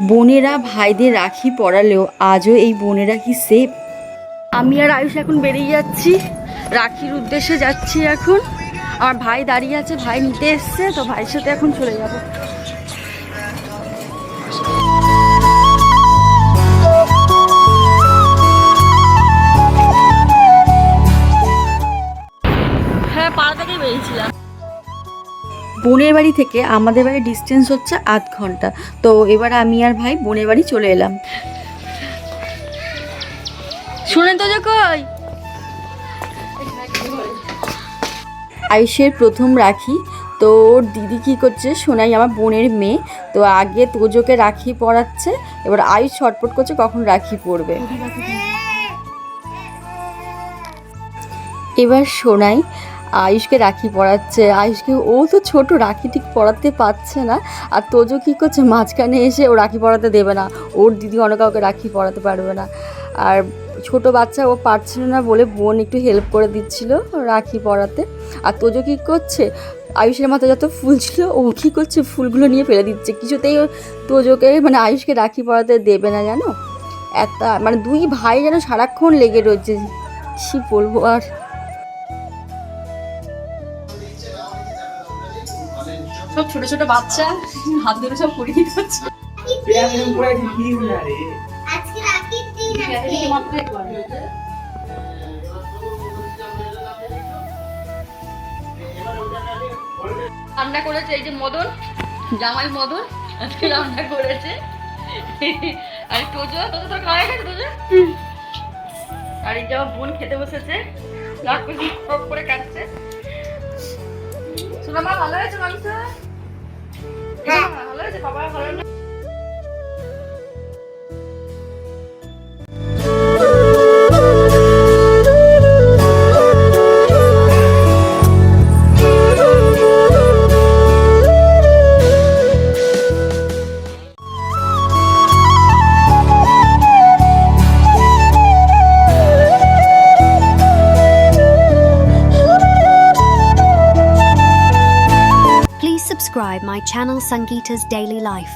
বোনেরা ভাইদের রাখি পরালেও আজও এই বোনেরা কি সেফ? আমি আর আয়ুষ এখন বেরিয়ে যাচ্ছি, রাখির উদ্দেশ্যে যাচ্ছি। এখন আমার ভাই দাঁড়িয়ে আছে, ভাই নিতে এসছে, তো ভাইয়ের সাথে এখন চলে যাব। হ্যাঁ, পাড়া থেকেই বেরিয়েছিলাম। বোনের বাড়ি থেকে আমাদের বাড়ির ডিস্টেন্স হচ্ছে 8 ঘন্টা। তো এবার আমি আর ভাই বোনের বাড়ি চলে এলাম। শুনেন তো কই আয়ুষের প্রথম রাখি। তো ওর দিদি কী করছে, সোনাই আমার বোনের মেয়ে, তো আগে তোজোকে রাখি পরাচ্ছে। এবার আয়ুষ ছটপট করছে কখন রাখি পরবে। এবার সোনাই আয়ুষকে রাখি পরাচ্ছে। আয়ুষকে, ও তো ছোট, রাখি ঠিক পরাতে পারছে না। আর তোজো কী করছে, মাঝখানে এসে ও রাখি পরাতে দেবে না, ওর দিদি অন্য কাউকে রাখি পরাতে পারবে না। আর ছোট বাচ্চা, ও পারছিল না বলে বোন একটু হেল্প করে দিচ্ছিল রাখি পরাতে। আর তোজো কী করছে, আয়ুষের মাথায় যত ফুল ছিল ও কী করছে, ফুলগুলো নিয়ে ফেলে দিচ্ছে। কিছুতেই তোজোকে মানে আয়ুষকে রাখি পরাতে দেবে না, জানো। একটা মানে দুই ভাই যেন সারাক্ষণ লেগে রয়েছে, কী বলবো আর। সব ছোট ছোট বাচ্চা হাত ধরে সব পরিয়ে দিচ্ছে। রান্না করেছে এই যে মদন, জামাই মদন আজকে রান্না করেছে। আর তোজো তোজো তোর খাওয়া গেছে তোজো। আর এই যে আমার বোন খেতে বসেছে, করে কাটছে। শোনা মা, ভালো হয়েছে মাংস? ভালো হয়েছে, বাবা ভালো না? Please subscribe my channel Sangeeta's Daily Life.